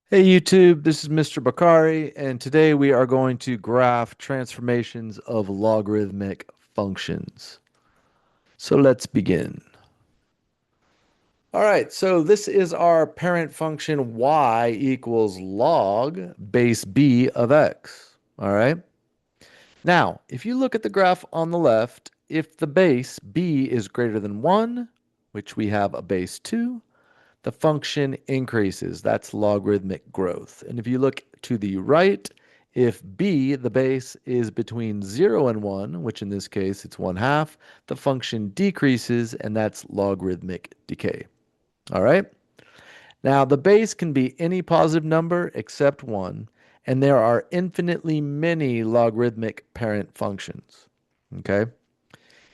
Hey YouTube, this is Mr. Bakari, and today we are going to graph transformations of logarithmic functions. So let's begin. All right, so this is our parent function y equals log base b of x. All right. Now, if you look at the graph on the left, if the base b is greater than 1, which we have a base 2, the function increases. That's logarithmic growth. And if you look to the right, if b, the base, is between 0 and 1, which in this case it's 1/2, the function decreases, and that's logarithmic decay. All right? Now, the base can be any positive number except 1, and there are infinitely many logarithmic parent functions. Okay?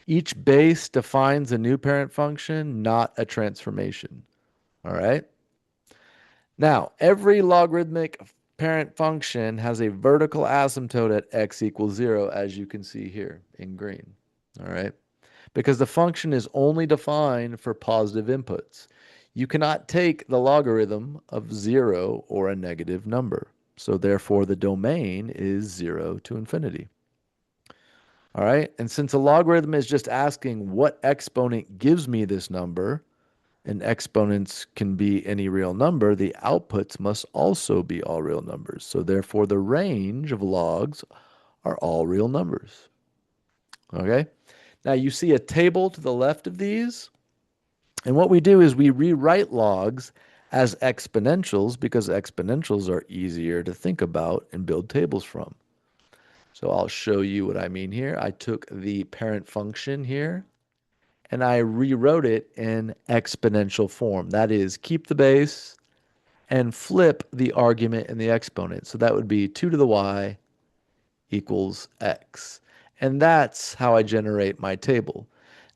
Each base defines a new parent function, not a transformation. All right? Now, every logarithmic parent function has a vertical asymptote at x equals 0, as you can see here in green. All right? Because the function is only defined for positive inputs. You cannot take the logarithm of 0 or a negative number. So therefore, the domain is 0 to infinity. All right? And since a logarithm is just asking what exponent gives me this number, and exponents can be any real number, the outputs must also be all real numbers. So therefore, the range of logs are all real numbers. Okay? Now you see a table to the left of these. And what we do is we rewrite logs as exponentials because exponentials are easier to think about and build tables from. So I'll show you what I mean here. I took the parent function here and I rewrote it in exponential form. That is, keep the base and flip the argument in the exponent. So that would be 2 to the y equals x. And that's how I generate my table.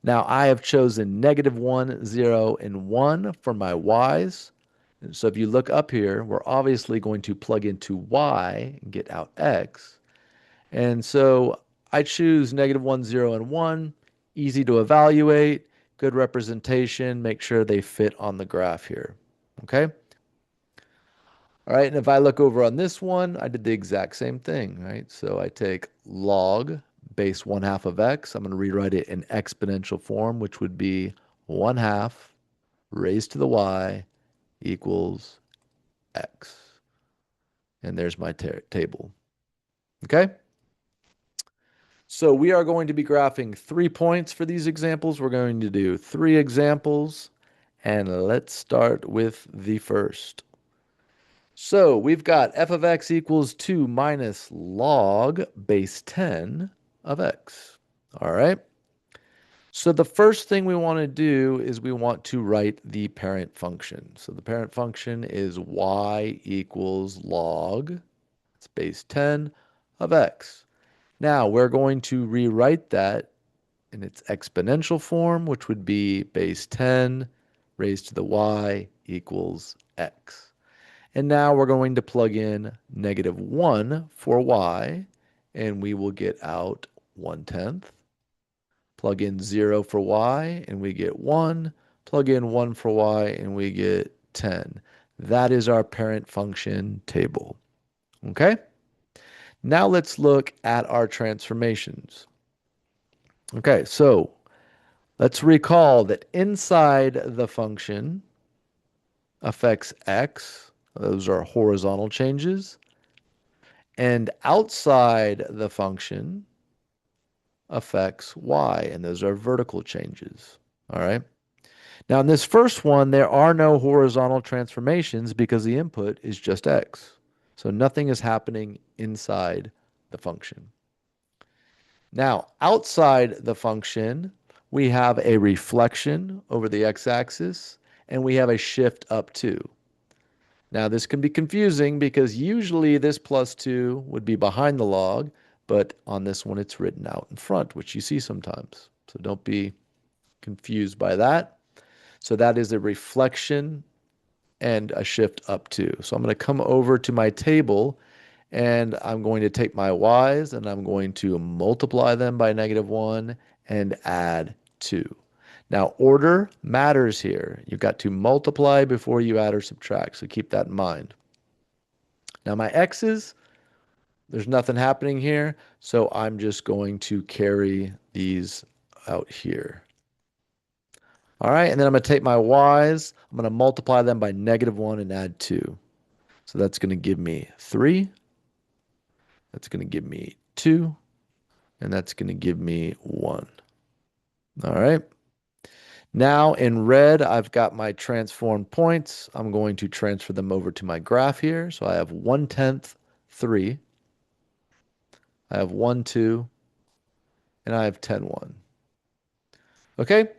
Now I have chosen -1, 0, and 1 for my y's. And so if you look up here, we're obviously going to plug into y and get out x. And so I choose -1, 0, and 1. Easy to evaluate, good representation, make sure they fit on the graph here. Okay? All right, and if I look over on this one, I did the exact same thing, right? So I take log base 1/2 of x. I'm going to rewrite it in exponential form, which would be 1/2 raised to the y equals x. And there's my table. Okay? So we are going to be graphing 3 points for these examples. We're going to do 3 examples, and let's start with the first. So we've got f of x equals 2 minus log base 10 of x. All right. So the first thing we want to do is we want to write the parent function. So the parent function is y equals log, it's base 10 of x. Now we're going to rewrite that in its exponential form, which would be base 10 raised to the y equals x. And now we're going to plug in -1 for y, and we will get out 1/10. Plug in 0 for y, and we get 1. Plug in 1 for y, and we get 10. That is our parent function table. Okay? Now let's look at our transformations. Okay, so let's recall that inside the function affects x. Those are horizontal changes. And outside the function affects y, and those are vertical changes. All right. Now, in this first one, there are no horizontal transformations because the input is just x. So nothing is happening inside the function. Now, outside the function, we have a reflection over the x-axis, and we have a shift up 2. Now, this can be confusing because usually this plus 2 would be behind the log, but on this one it's written out in front, which you see sometimes. So don't be confused by that. So that is a reflection and a shift up 2. So I'm going to come over to my table and I'm going to take my y's and I'm going to multiply them by -1 and add 2. Now, order matters here. You've got to multiply before you add or subtract, so keep that in mind. Now my x's, there's nothing happening here, so I'm just going to carry these out here. All right, and then I'm going to take my y's, I'm going to multiply them by -1 and add 2. So that's going to give me 3. That's going to give me 2. And that's going to give me 1. All right. Now in red, I've got my transformed points. I'm going to transfer them over to my graph here. So I have 1/10, 3. I have 1, 2, and I have 10, 1. Okay.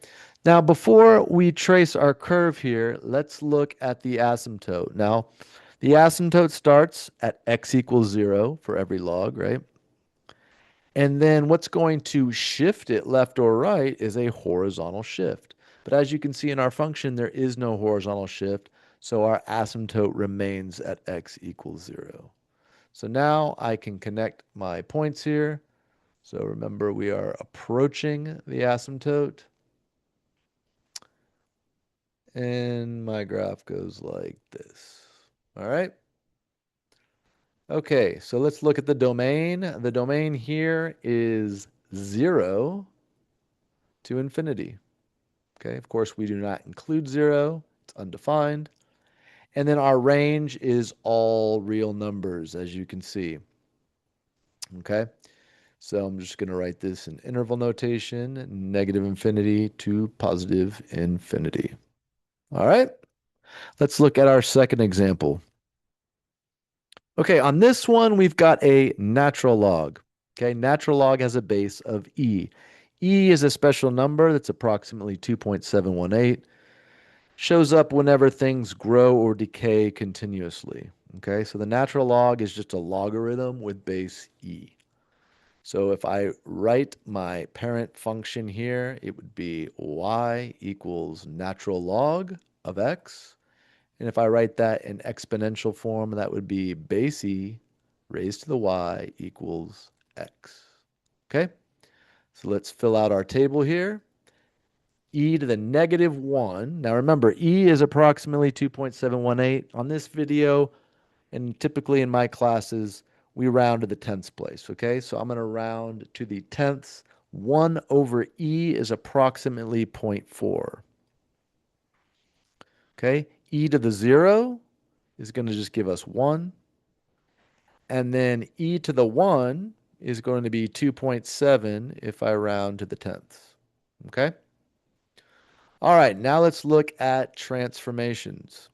Now, before we trace our curve here, let's look at the asymptote. Now, the asymptote starts at x equals 0 for every log, right? And then what's going to shift it left or right is a horizontal shift. But as you can see in our function, there is no horizontal shift, so our asymptote remains at x equals 0. So now I can connect my points here. So remember, we are approaching the asymptote. And my graph goes like this. All right. Okay, so let's look at the domain. The domain here is 0 to infinity. Okay, of course, we do not include 0. It's undefined. And then our range is all real numbers, as you can see. Okay, so I'm just going to write this in interval notation, negative infinity to positive infinity. All right, let's look at our second example. Okay, on this one, we've got a natural log. Okay, natural log has a base of e. E is a special number that's approximately 2.718. Shows up whenever things grow or decay continuously. Okay, so the natural log is just a logarithm with base e. So if I write my parent function here, it would be y equals natural log of x. And if I write that in exponential form, that would be base e raised to the y equals x. Okay, so let's fill out our table here. E to the -1. Now remember, E is approximately 2.718. On this video, and typically in my classes, we round to the tenths place, okay? So I'm going to round to the tenths. 1 over E is approximately 0.4. Okay? E to the 0 is going to just give us 1. And then E to the 1 is going to be 2.7 if I round to the tenths. Okay? All right, now let's look at transformations.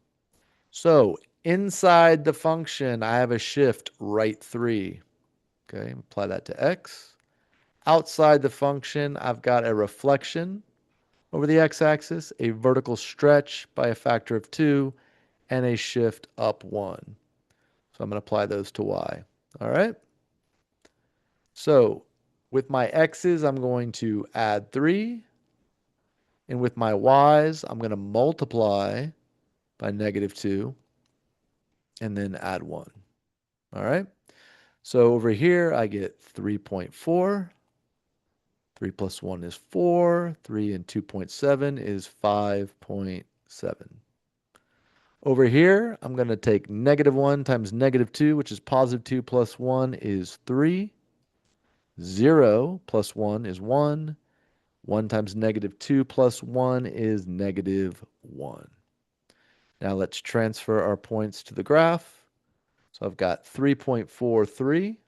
So inside the function, I have a shift right 3. Okay, apply that to x. Outside the function, I've got a reflection over the x-axis, a vertical stretch by a factor of 2, and a shift up 1. So I'm going to apply those to y. All right? So with my x's, I'm going to add 3. And with my y's, I'm going to multiply by -2 and then add 1. All right? So over here, I get 3.4. 3 plus 1 is 4. 3 and 2.7 is 5.7. Over here, I'm going to take -1 times -2, which is +2 plus 1 is 3. 0 plus 1 is 1. 1 times -2 plus 1 is -1. Now let's transfer our points to the graph. So I've got 3.43,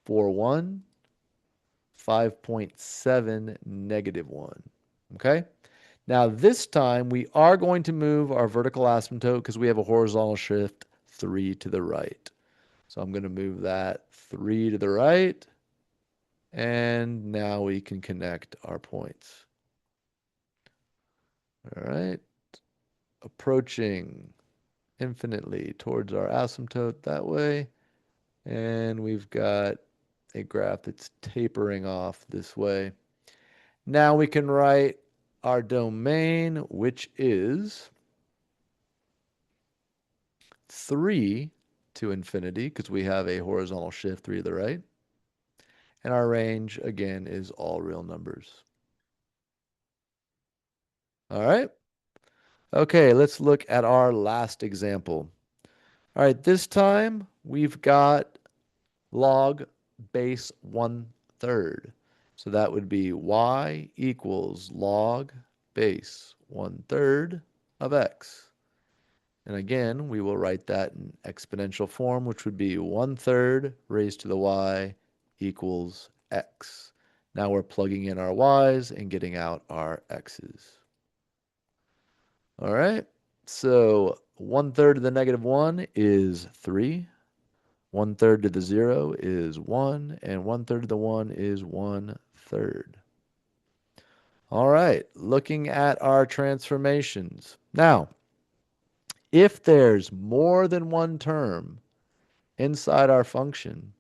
4.1, 5.7, -1. Okay? Now this time we are going to move our vertical asymptote because we have a horizontal shift 3 to the right. So I'm going to move that 3 to the right. And now we can connect our points. All right. Approaching infinitely towards our asymptote that way. And we've got a graph that's tapering off this way. Now we can write our domain, which is 3 to infinity, because we have a horizontal shift 3 to the right. And our range, again, is all real numbers. All right. Okay, let's look at our last example. All right, this time we've got log base 1/3. So that would be y equals log base 1/3 of x. And again, we will write that in exponential form, which would be 1/3 raised to the y equals x. Now we're plugging in our y's and getting out our x's. All right, so 1/3 to the -1 is 3. 1/3 to the 0 is 1, and 1/3 to the 1 is 1/3. All right, looking at our transformations. Now, if there's more than one term inside our function,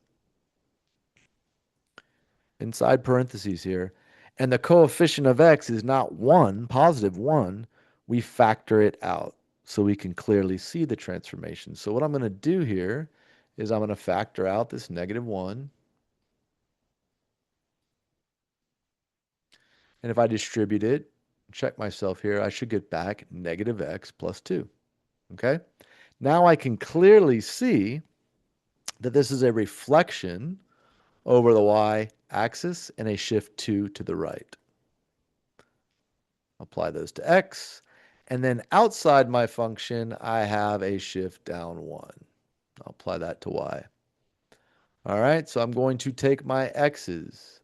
inside parentheses here, and the coefficient of x is not 1, positive 1, we factor it out so we can clearly see the transformation. So what I'm going to do here is I'm going to factor out this -1. And if I distribute it, check myself here, I should get back -x plus 2. Okay? Now I can clearly see that this is a reflection over the y-axis and a shift 2 to the right. Apply those to x. And then outside my function, I have a shift down 1. I'll apply that to y. All right, so I'm going to take my x's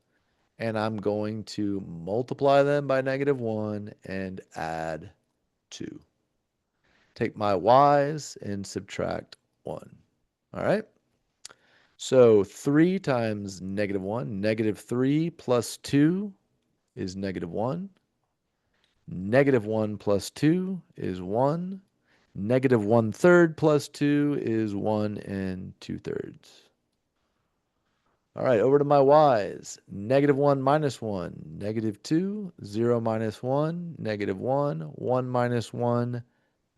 and I'm going to multiply them by -1 and add 2. Take my y's and subtract 1. All right? So 3 times -1, -3 plus 2 is -1. -1 plus 2 is 1. -1/3 plus 2 is 1 2/3. All right, over to my y's. -1 minus 1, -2, 0 minus 1, -1, 1 minus 1,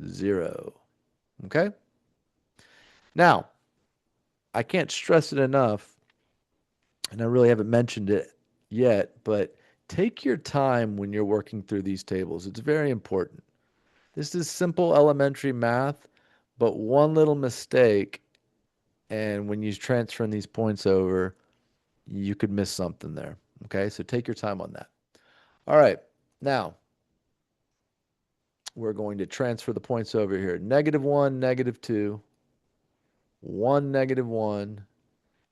0. Okay? Now, I can't stress it enough, and I really haven't mentioned it yet, but take your time when you're working through these tables. It's very important. This is simple elementary math, but one little mistake, and when you're transferring these points over, you could miss something there. Okay, so take your time on that. All right, now we're going to transfer the points over here. -1, -2, 1, -1,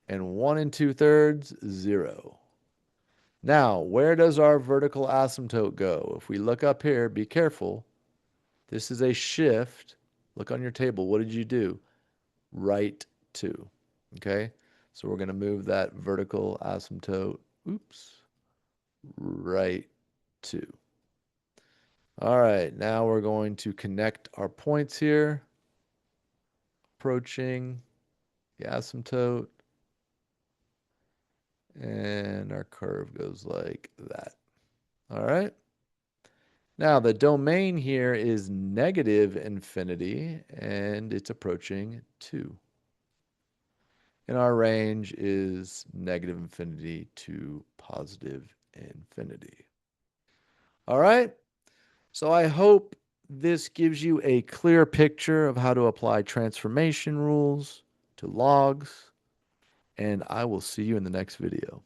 and 1 2/3, 0. Now, where does our vertical asymptote go? If we look up here, be careful. This is a shift. Look on your table. What did you do? Right 2. Okay? So we're going to move that vertical asymptote, right 2. All right, now we're going to connect our points here, approaching the asymptote, and our curve goes like that. All right. Now, the domain here is -infinity, and it's approaching 2. And our range is -infinity to +infinity. All right. So I hope this gives you a clear picture of how to apply transformation rules to logs, and I will see you in the next video.